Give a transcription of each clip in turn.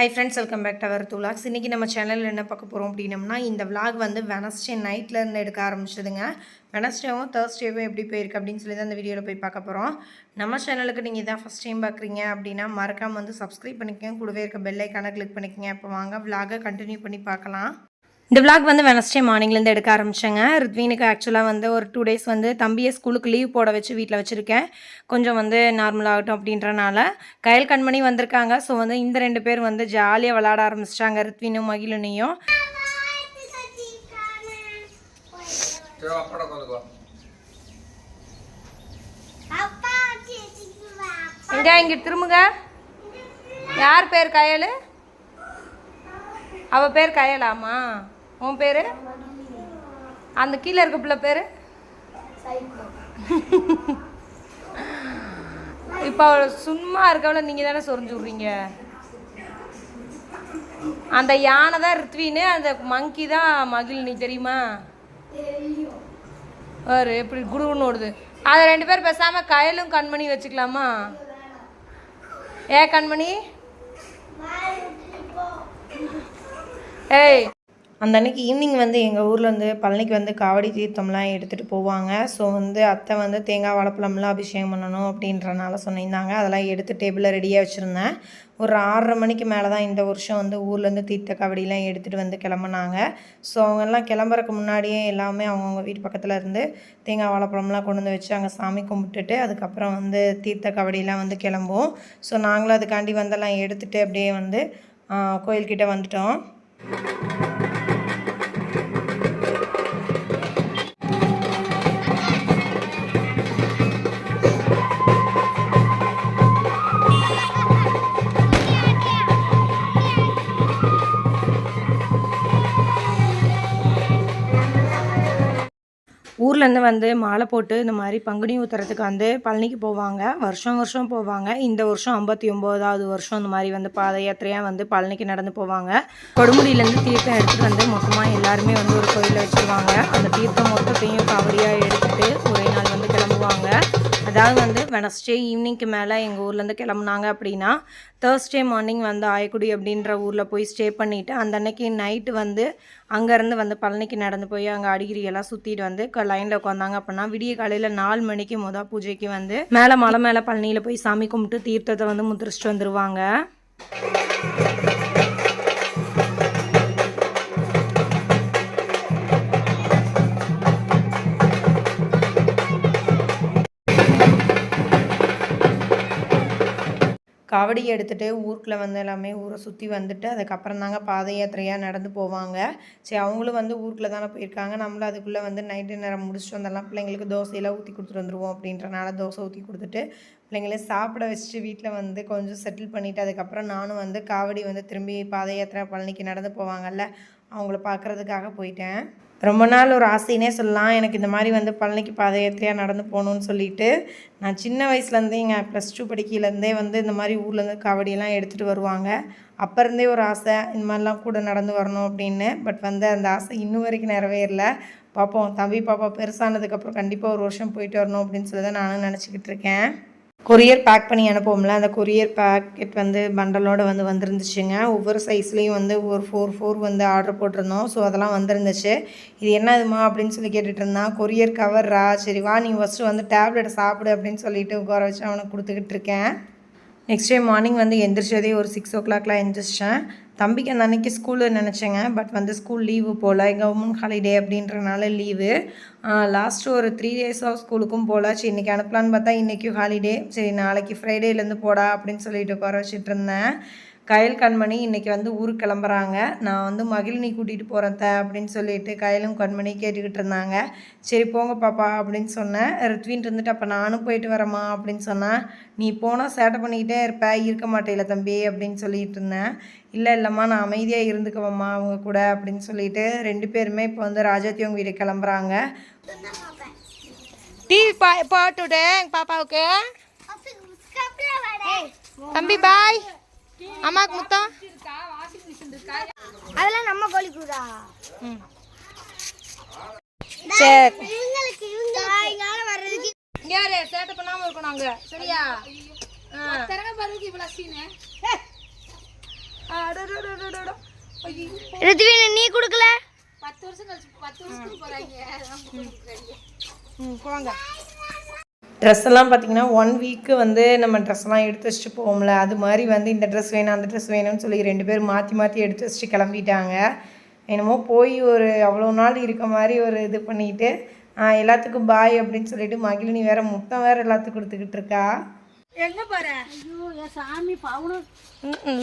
Hi friends, welcome back to our vlogs. இன்னைக்கு நம்ம சேனல்ல என்ன பார்க்க போறோம் அப்படினம்னா இந்த vlog வந்து Wednesday நைட்ல இருந்து எடுக்க ஆரம்பிச்சதுங்க. Wednesdayவும் Thursdayவும் எப்படி போயிருக்கு அப்படினு சொல்லி தான் இந்த வீடியோல போய் பார்க்க போறோம். நம்ம சேனலுக்கு நீங்க இதான் first time பார்க்கறீங்க அப்படினா மறக்காம வந்து subscribe பண்ணிக்கங்க. கூடவே இருக்க bell icon-ஐ click பண்ணிக்கங்க. அப்ப வாங்க vlog-ஐ continue பண்ணி பார்க்கலாம். இந்த vlog வந்து Wednesday மார்னிங்ல இருந்து எடுக்க ஆரம்பிச்சேங்க. ரித்வீனுக்கு ஆக்சுவலா வந்து ஒரு 2 டேஸ் வந்து தம்பியை ஸ்கூலுக்கு லீவ் போட வச்சு வீட்ல வச்சிருக்கேன். கொஞ்சம் வந்து நார்மல் ஆகட்டும் அப்படின்றனால கயல் கண்மணி வந்திருக்காங்க. ஸோ வந்து இந்த 2 பேர் வந்து ஜாலியாக விளையாட ஆரம்பிச்சிட்டாங்க, ரித்வீனும் மகிழனையும். எங்க இங்க திரும்புங்க. யார் பேர் கயல்? அவ பேர் கயலாமா? உன் பேரு? அந்த கீழே இருக்க பிள்ளை பேரு? இப்போ சும்மா இருக்கவள நீங்க தானே சொரிஞ்சு விட்றீங்க. அந்த யானை தான் ரித்வீனு, அந்த மங்கி தான் மகிழினி, தெரியுமா? ஒரு எப்படி குடுகுன்னு ஓடுது. அதை 2 பேர் பேசாம கயலும் கண்மணி வச்சுக்கலாமா? கண்மணி ஏய், அந்த அன்றைக்கி ஈவினிங் வந்து எங்கள் ஊரில் வந்து பழனிக்கு வந்து காவடி தீர்த்தம்லாம் எடுத்துகிட்டு போவாங்க. ஸோ வந்து அத்தை வந்து தேங்காய் வாழைப்பழம்லாம் அபிஷேகம் பண்ணணும் அப்படின்றனால சொன்னிருந்தாங்க. அதெல்லாம் எடுத்து டேபிளில் ரெடியாக வச்சுருந்தேன். ஒரு 6:30 மணிக்கு மேலே தான் இந்த வருஷம் வந்து ஊர்லேருந்து தீர்த்த காவடிலாம் எடுத்துகிட்டு வந்து கிளம்புனாங்க. ஸோ அவங்கெல்லாம் கிளம்புறக்கு முன்னாடியே எல்லாமே அவங்கவுங்க வீட்டு பக்கத்தில் இருந்து தேங்காய் வாழைப்பழம்லாம் கொண்டு வந்து வச்சு அங்கே சாமி கும்பிட்டுட்டு அதுக்கப்புறம் வந்து தீர்த்த காவடிலாம் வந்து கிளம்புவோம். ஸோ நாங்களும் அதுக்காண்டி வந்தெல்லாம் எடுத்துகிட்டு அப்படியே வந்து கோயில்கிட்ட வந்துட்டோம். ஊர்லேருந்து வந்து மாலை போட்டு இந்த மாதிரி பங்குனி உத்தரத்துக்கு வந்து பழனிக்கு போவாங்க. வருஷம் வருஷம் போவாங்க. இந்த வருஷம் 59வது வருஷம் இந்த மாதிரி வந்து பாத யாத்திரையாக வந்து பழனிக்கு நடந்து போவாங்க. கொடுமுடியிலேருந்து தீர்த்தம் எடுத்துகிட்டு வந்து மொத்தமாக எல்லாருமே வந்து ஒரு கோயிலில் வச்சுருவாங்க. அந்த தீர்த்தம் மொத்தத்தையும் காவடியாக எடுத்துகிட்டு ஒரே நாள் வந்து கிளம்புவாங்க. அதாவது வந்து வெனஸ்டே ஈவினிங்க்கு மேலே எங்கள் ஊர்லேருந்து கிளம்புனாங்க அப்படின்னா தேர்ஸ்டே மார்னிங் வந்து ஆயக்குடி அப்படின்ற ஊரில் போய் ஸ்டே பண்ணிவிட்டு அந்த அன்னைக்கு நைட்டு வந்து அங்கேருந்து வந்து பழனிக்கு நடந்து போய் அங்கே அடிகிரியெல்லாம் சுற்றிட்டு வந்து லைனில் உட்காந்தாங்க அப்படின்னா விடிய காலையில் 4 மணிக்கு பூஜைக்கு வந்து மலை மேலே பழனியில் போய் சாமி கும்பிட்டு தீர்த்தத்தை வந்து முத்திரிச்சிட்டு வந்துடுவாங்க. காவடி எடுத்துகிட்டு ஊருக்குள்ளே வந்து எல்லாமே ஊரை சுற்றி வந்துட்டு அதுக்கப்புறம் தாங்க பாத யாத்திரையாக நடந்து போவாங்க. சரி, அவங்களும் வந்து ஊருக்குள்ளே தானே போயிருக்காங்க, நம்மளும் அதுக்குள்ளே வந்து நைட்டு நேரம் முடிச்சுட்டு வந்தெல்லாம் பிள்ளைங்களுக்கு தோசையெல்லாம் ஊற்றி கொடுத்துட்டு வந்துடுவோம் அப்படின்றனால தோசை ஊற்றி கொடுத்துட்டு பிள்ளைங்களே சாப்பிட வச்சுட்டு வீட்டில் வந்து கொஞ்சம் செட்டில் பண்ணிவிட்டு அதுக்கப்புறம் நானும் வந்து காவடி வந்து திரும்பி பாத யாத்திரை பழனிக்கு நடந்து போவாங்கல்ல அவங்கள பார்க்குறதுக்காக போயிட்டேன். ரொம்ப நாள் ஒரு ஆசைன்னே சொல்லலாம் எனக்கு இந்த மாதிரி வந்து பழனிக்கு பாத யாத்திரையாக நடந்து போகணுன்னு சொல்லிட்டு. நான் சின்ன வயசுலேருந்தே எங்கள் +2 படிக்கையிலேருந்தே வந்து இந்த மாதிரி ஊர்லேருந்து காவடியெல்லாம் எடுத்துகிட்டு வருவாங்க. அப்போ இருந்தே ஒரு ஆசை இந்த மாதிரிலாம் கூட நடந்து வரணும் அப்படின்னு. பட் வந்து அந்த ஆசை இன்னும் வரைக்கும் நிறைவேறல. பார்ப்போம், தம்பி பாப்பா பெருசானதுக்கப்புறம் கண்டிப்பாக ஒரு வருஷம் போயிட்டு வரணும் அப்படின்னு சொல்லி தான் நானும் நினச்சிக்கிட்டு இருக்கேன். கொரியர் பேக் பண்ணி அனுப்புவோம்ல, அந்த கொரியர் பேக்கெட் வந்து பண்டலோடு வந்து வந்துருந்துச்சுங்க. ஒவ்வொரு சைஸ்லேயும் வந்து ஒரு 4 வந்து ஆர்டர் போட்டிருந்தோம். ஸோ அதெல்லாம் வந்துருந்துச்சு. இது என்னதுமா அப்படின்னு சொல்லி கேட்டுட்டு இருந்தான். கொரியர் கவர்ரா, சரி வா நீ ஃபஸ்ட்டு வந்து டேப்லெட் சாப்பிடு அப்படின்னு சொல்லிட்டு உட்கார வச்சு அவனுக்கு கொடுத்துக்கிட்டு இருக்கேன். நெக்ஸ்ட் டே மார்னிங் வந்து எந்திரிச்சதே ஒரு 6 o'clock எந்திரிச்சேன். தம்பிக்கு அந்த அன்றைக்கி ஸ்கூலு நினச்சேங்க. பட் வந்து ஸ்கூல் லீவு போல், கவர்மெண்ட் ஹாலிடே அப்படின்றனால லீவு. லாஸ்ட்டு ஒரு 3 டேஸாக ஸ்கூலுக்கும் போகல. சரி இன்றைக்கி அனுப்பலான்னு பார்த்தா இன்றைக்கும் ஹாலிடே. சரி நாளைக்கு ஃப்ரைடேலேருந்து போடா அப்படின்னு சொல்லிட்டு உட்கார வச்சுட்டு இருந்தேன். கயல் கண்மணி இன்றைக்கி வந்து ஊருக்கு கிளம்புறாங்க. நான் வந்து மகிழினி கூட்டிகிட்டு போகிறேன் அப்படின்னு சொல்லிட்டு கயலும் கண்மணி கேட்டுக்கிட்டு இருந்தாங்க. சரி போங்க பாப்பா அப்படின்னு சொன்னேன். ரித்வின் இருந்துட்டு அப்போ நானும் போயிட்டு வரேம்மா அப்படின்னு சொன்னேன். நீ போனால் சேட்டை பண்ணிக்கிட்டே இருக்க மாட்டேல தம்பி அப்படின்னு சொல்லிட்டு இருந்தேன். இல்லைம்மா நான் அமைதியாக இருந்துக்குவேம்மா அவங்க கூட அப்படின்னு சொல்லிட்டு 2 பேருமே இப்போ வந்து ராஜாத்தி அவங்க வீட்டுக்கு கிளம்புறாங்க. டிவி போட்டுவிடு எங்கள் பாப்பாவுக்கு. தம்பி பாய். அம்மாக்கு முத்தம். அதெல்லாம் நம்ம கோழி கூடா. சரி யாரு சேட்டை பண்ணாம இருக்கணும் அங்க, சரியா? தரங்க பாருங்க இவ்வளவு சீனே. ரித்வின் நீ கொடுக்கல 10 வருஷம் கழிச்சு 10 வருஷத்துக்கு போறாங்க போங்க. ட்ரெஸ் எல்லாம் பார்த்தீங்கன்னா 1 வீக்கு வந்து நம்ம ட்ரெஸ்லாம் எடுத்து வச்சுட்டு போவோம்ல, அது மாதிரி வந்து இந்த ட்ரெஸ் வேணும் அந்த ட்ரெஸ் வேணும்னு சொல்லி 2 பேர் மாற்றி மாற்றி எடுத்து வச்சுட்டு கிளம்பிட்டாங்க. என்னமோ போய் ஒரு அவ்வளோ நாள் இருக்க மாதிரி ஒரு இது பண்ணிட்டு எல்லாத்துக்கும் பாய் அப்படின்னு சொல்லிட்டு மகிழினி வேற முத்தம் வேற எல்லாத்துக்கும் கொடுத்துக்கிட்டு இருக்கா. எங்க போற? ஐயோ என் சாமி பவுனு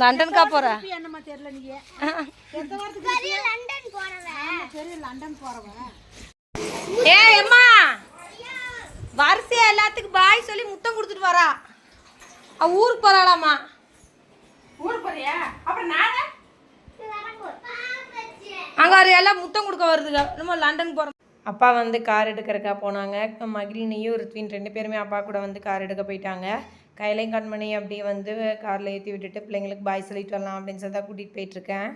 லண்டனுக்கா போற? என்னமா தெரியல நீங்க எந்த வாரத்துக்கு லண்டன் போறவன் பெரிய லண்டன் போறவன். ஏய் அம்மா வரிசையா எல்லாத்துக்கும் பாய் சொல்லி முத்தம் கொடுத்துட்டு வரா. ஊருக்கு போறாளாமா. ஊருக்கு போறியா? அப்புறம் நானே அங்க எல்லாம் முத்தம் கொடுக்க வருதுங்க. நம்ம லண்டன் போறோம். அப்பா வந்து கார் எடுக்கிறக்கா போனாங்க. மகிழினியும் ரித்வின் 2 பேருமே அப்பா கூட வந்து கார் எடுக்க போயிட்டாங்க. கையிலையும் கண்மணி அப்படியே வந்து காரில் ஏற்றி விட்டுட்டு பிள்ளைங்களுக்கு பாய் சொல்லிட்டு வரலாம் அப்படின்னு சொல்லி தான் கூட்டிகிட்டு போயிட்டுருக்கேன்.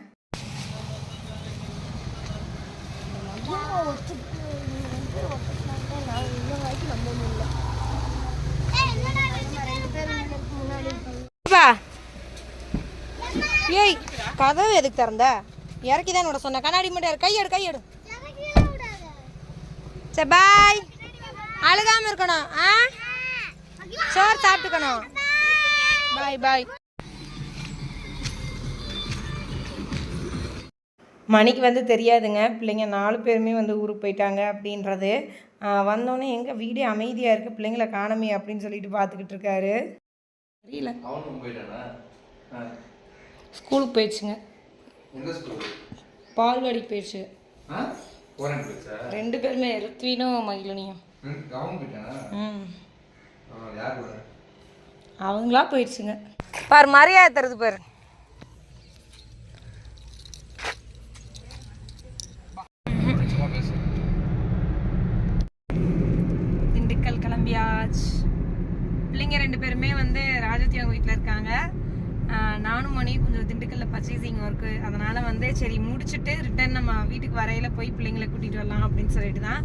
ஏய் கதவு எதுக்கு திறந்த? இறக்கி தான் விட சொன்ன. கண்ணாடி மட்டும் கையெடு கையெடு. சரி பாய். அழுகாம இருக்கணும். சோறு சாப்பிட்டுக்கணும். பாய் பாய். மணிக்கு வந்து தெரியாதுங்க பிள்ளைங்க 4 பேருமே வந்து ஊருக்கு போயிட்டாங்க அப்படின்றது. வந்தோடனே எங்கள் வீடே அமைதியாக இருக்குது, பிள்ளைங்களை காணமே அப்படின்னு சொல்லிட்டு பார்த்துக்கிட்டு இருக்காரு. தெரியல. ஸ்கூலுக்கு போயிடுச்சுங்க. பால்வாடிக்கு போயிடுச்சு. 2 பேருமே ரித்வினும் மகிழினியும். அவங்களா போயிடுச்சுங்க. பாரு மரியாதை தருது பாரு. திண்டுக்கல் கிளம்பியாச்சு. பிள்ளைங்க 2 பேருமே வந்து ராஜத்தி அவங்க வீட்டில் இருக்காங்க. நானும் மணி கொஞ்சம் திண்டுக்கல்ல பர்ச்சேசிங் ஒர்க்கு, அதனால் வந்து சரி முடிச்சுட்டு ரிட்டர்ன் நம்ம வீட்டுக்கு வரையில் போய் பிள்ளைங்களை கூட்டிகிட்டு வரலாம் அப்படின்னு சொல்லிட்டு தான்.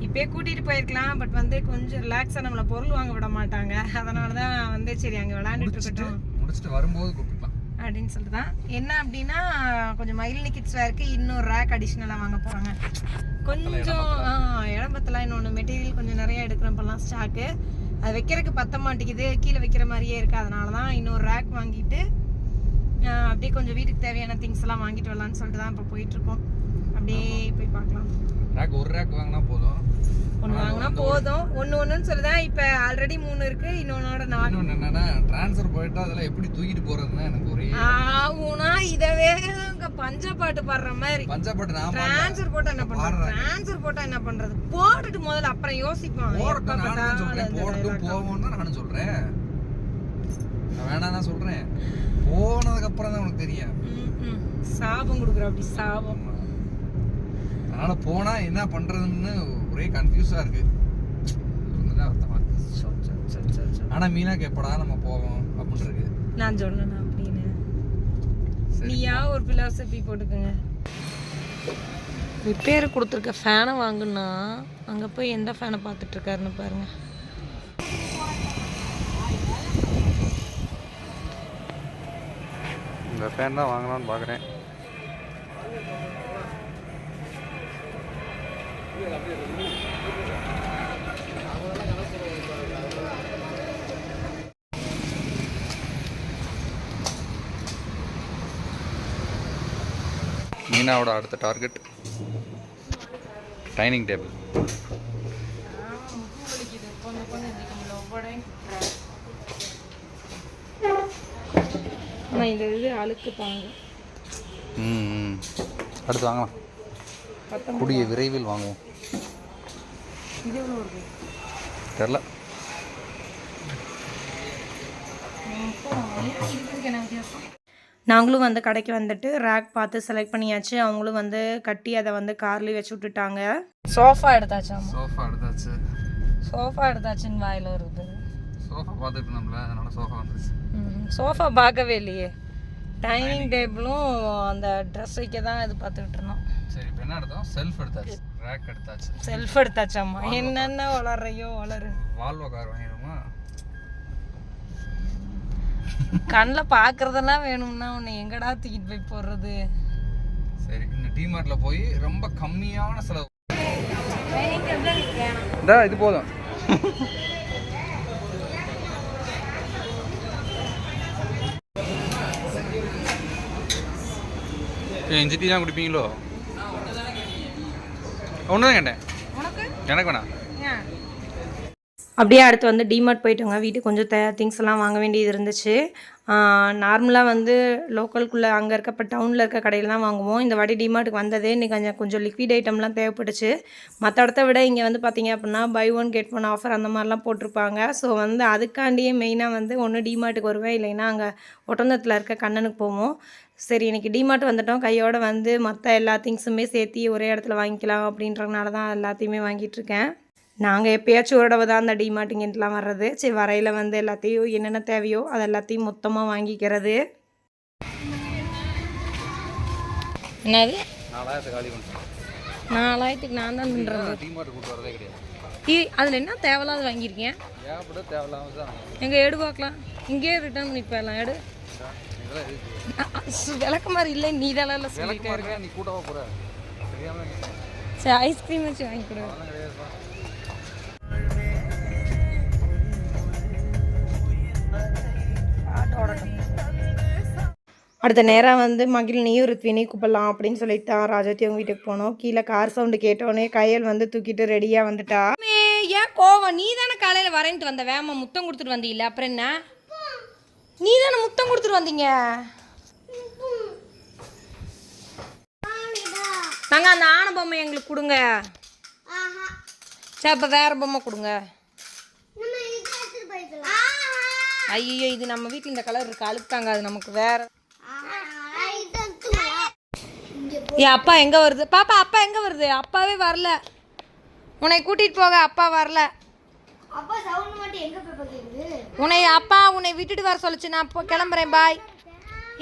இப்போயே கூட்டிகிட்டு போயிருக்கலாம், பட் வந்து கொஞ்சம் ரிலாக்ஸாக நம்மளை பொருள் வாங்க விட மாட்டாங்க. அதனால தான் வந்து சரி அங்கே விளையாண்டுட்டு இருக்கட்டும் முடிச்சுட்டு வரும்போது கூப்பிட்டுக்கலாம் அப்படின்னு சொல்லிட்டு தான். என்ன அப்படின்னா கொஞ்சம் மகிழினி கிட்ஸ் வேருக்கு இன்னொரு ரேக் அடிஷ்னலாக வாங்க போகிறாங்க. கொஞ்சம் இளம்பத்தெல்லாம் இன்னொன்று மெட்டீரியல் கொஞ்சம் நிறைய எடுக்கிறப்பெல்லாம் ஸ்டாக்கு அது வைக்கிறதுக்கு பத்த மாட்டேங்குது, கீழே வைக்கிற மாதிரியே இருக்குது. அதனால தான் இன்னொரு ரேக் வாங்கிட்டு அப்படியே கொஞ்சம் வீட்டுக்கு தேவையான திங்ஸ் எல்லாம் வாங்கிட்டு வரலான்னு சொல்லிட்டு தான் இப்போ போயிட்டுருக்கோம். அப்படியே போய் பார்க்கலாம். ரேக் ஒரு ரேக் வாங்கினா போதும். ஒன்று வாங்கினா போதும். ஒன்றுன்னு சொல்லுதான். இப்போ ஆல்ரெடி 3 இருக்குது, இன்னொன்னோட 4. இன்னொன்று என்னன்னா ட்ரான்ஸ்ஃபர் போயிட்டா அதெல்லாம் எப்படி தூக்கிட்டு போகிறதுன்னு எனக்கு ஒரே ஆகுனா இதவே பஞ்சப்பாட்டு பாடுற மாதிரி. பஞ்சப்பாட்டு நான் ட்ரான்ஸ்ஃபர் போட்டா என்ன பண்றது? ட்ரான்ஸ்ஃபர் போட்டா என்ன பண்றது? போட்டுட்டு முதல்ல அப்புறம் யோசிப்பான். போகட்டும் போவோம்னு தான் நானும் சொல்றேன். நான் வேணாம் சொல்றேன். போனதுக்கு அப்புறம் தான் உனக்கு தெரியும். சாபம் கொடுக்குற அப்படி சாபம். அதனால போனா என்ன பண்றதுன்னு ஒரே கன்ஃபியூஸா இருக்கு. ஆனா மீனா எப்படா நம்ம போவோம் அப்படின்னு இருக்கு. நான் சொல்லணும் அப்படின்னு நீயா ஒரு பிலாசபி போட்டுக்கோங்க. ரிப்பேர் கொடுத்துருக்க ஃபேனை வாங்குனா அங்கே போய் எந்த ஃபேனை பார்த்துட்டு இருக்காருன்னு பாருங்க. இந்த ஃபேன் தான் வாங்கலாம்னு பார்க்குறேன். மீனாவோட அடுத்த டார்கெட் டைனிங் டேபிள். இந்த இது அழுக்கு தாங்க. அடுத்து வாங்கலாம். கூடிய விரைவில் வாங்குவோம். இது எவ்வளோ இருக்கு தெரில. நாங்களும் வந்து கடைக்கு வந்துட்டு ரேக் பார்த்து செலக்ட் பண்ணியாச்சு. அவங்களும் வந்து கட்டி அதை வந்து கார்லேயே வச்சு விட்டுட்டாங்க. சோஃபா எடுத்தாச்சா? சோஃபா எடுத்தாச்சு. சோஃபா எடுத்தாச்சுன்னு வாயில் வருது. சோஃபா பார்த்துட்டு நம்மள அதனால சோஃபா வந்துருச்சு. சோஃபா பார்க்கவே இல்லையே. டைனிங் டேபிளும் அந்த ட்ரெஸ் வைக்க தான் இது பார்த்துக்கிட்டு இருந்தோம். சரி இப்போ என்ன எடுத்தோம்? செல்ஃப் எடுத்தாச்சு. ரேக் எடுத்தாச்சு. செல்ஃப் எடுத்தாச்சாம்மா? என்னென்ன வளர்றையோ வளரு. வால்வோ கார் வாங்கிடுமா? கண்ணில் பார்க்குறதெல்லாம் வேணும்னா உன்னை எங்கடா தூக்கிட்டு போய் போடுறது? சரி, இந்த டிமார்ட்ல போய் ரொம்ப கம்மியான செலவு. இது போதும். இஞ்சி டீ தான் குடிப்பீங்களோ? ஒன்று தான் கேட்டேன், எனக்கு வேணாம். அப்படியே அடுத்து வந்து டிமார்ட் போயிட்டோங்க. வீட்டுக்கு கொஞ்சம் திங்ஸ் எல்லாம் வாங்க வேண்டியது இருந்துச்சு. நார்மலாக வந்து லோக்கலுக்குள்ளே அங்கே இருக்க டவுனில் இருக்க கடையில் தான் வாங்குவோம். இந்த வாட்டி டிமார்ட்டுக்கு வந்ததே இன்றைக்கி கொஞ்சம் லிக்விட் ஐட்டம்லாம் தேவைப்பட்டுச்சு. மற்ற இடத்த விட இங்கே வந்து பார்த்திங்க அப்படின்னா buy one get one offer அந்த மாதிரிலாம் போட்டிருப்பாங்க. ஸோ வந்து அதுக்காண்டியே மெயினாக வந்து ஒன்று டிமார்ட்டுக்கு வருவேன், இல்லைன்னா அங்கே ஒட்டந்தத்தில் இருக்க கண்ணனுக்கு போவோம். சரி, இன்றைக்கி டிமார்ட் வந்துட்டோம், கையோடு வந்து மற்ற எல்லா திங்ஸுமே சேர்த்து ஒரே இடத்துல வாங்கிக்கலாம் அப்படின்றதுனால தான் எல்லாத்தையுமே வாங்கிட்டுருக்கேன். நாங்கள் எப்போயாச்சும் ஒரு தடவை தான் அந்த டிமார்ட்டிங்கெலாம் வர்றது. சரி, வரையில் வந்து எல்லாத்தையும் என்னென்ன தேவையோ அது எல்லாத்தையும் மொத்தமாக வாங்கிக்கிறது. என்னது 4000 காலி பண்ணுறேன். 4000க்கு நான் தான் பண்ணுறது. டிமார்ட் கூட்டு வரதே கிடையாது. அதில் என்ன தேவையில்லாத வாங்கியிருக்கேன்? ஏகப்பட்ட தேவையில்லாம தான். எங்கள் எடு பார்க்கலாம், இங்கேயே ரிட்டர்ன் பண்ணி போயிடலாம். எடு விளக்க மாதிரி இல்லை, நீ தான் இல்லை சொல்லிட்டே இருக்க. நீ கூட்டவா போகிற தெரியாம. சரி, ஐஸ்கிரீம் வச்சு வாங்கி கொடு. அடுத்த நேரம் வந்து மகிழினியும் ருத்வினையும் கூப்பிடலாம் அப்படின்னு சொல்லிட்டு ராஜாத்தி அவங்க வீட்டுக்கு போனோம். கீழே கார் சவுண்டு கேட்டோடனே கையல் வந்து தூக்கிட்டு ரெடியாக வந்துட்டா. ஏன் கோவம்? நீ தானே காலையில் வரேன்ட்டு வந்த, வேமா முத்தம் கொடுத்துட்டு வந்தீங்களா? அப்புறம் என்ன, நீ தானே முத்தம் கொடுத்துட்டு வந்தீங்க. நாங்க அந்த ஆன பொம்மை எங்களுக்கு கொடுங்க. சரி, அப்போ வேற பொம்மை கொடுங்க. ஐயோ, இது நம்ம வீட்டில் இந்த கலர் இருக்கு, அழுத்தாங்க, அது நமக்கு வேற. ஏன் அப்பா எங்கே வருது? பாப்பா அப்பா எங்கே வருது? அப்பாவே வரல, உன்னை கூட்டிகிட்டு போக அப்பா வரல. உன்னை விட்டுட்டு வர சொல்லுச்சு. நான் இப்போ கிளம்புறேன், பாய்.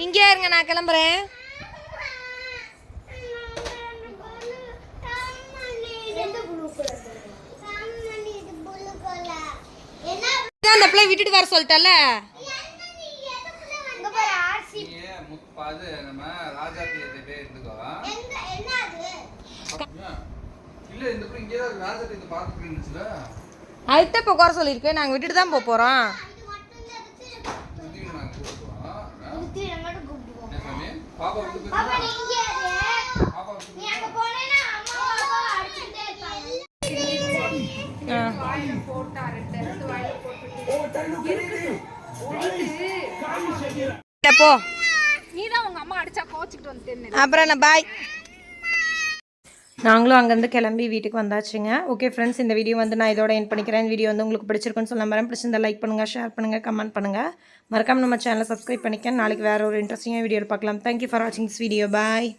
இங்கே இருங்க, நான் கிளம்புறேன். அந்த பிள்ளை விட்டுட்டு வர சொல்லிட்டல. அதுதான் இப்போ குறை சொல்லியிருக்கேன், நாங்கள் விட்டுட்டு தான் போக போகிறோம். போ, நீதான் உங்க அம்மா அடிச்சா கோச்சிக்கிட்டு வந்து. அப்புறம் என்ன, பாய். நாங்களும் அங்கேருந்து கிளம்பி வீட்டுக்கு வந்தாச்சுங்க. ஓகே ஃப்ரெண்ட்ஸ், இந்த வீடியோ வந்து நான் இதோட எண்ட் பண்ணிக்கிறேன். வீடியோ வந்து உங்களுக்கு பிடிச்சிருக்குன்னு சொல்ல மாதிரி பிடிச்சிருந்தா லைக் பண்ணுங்கள், ஷேர் பண்ணுங்கள், கமெண்ட் பண்ணுங்கள். மறக்காமல் நம்ம சேனலை சப்ஸ்கிரைப் பண்ணிக்க. நாளைக்கு வேறு ஒரு இன்ட்ரெஸ்டிங்கான வீடியோவில் பார்க்கலாம். தேங்க்யூ ஃபார் வாட்சிங் திஸ் வீடியோ. பாய்.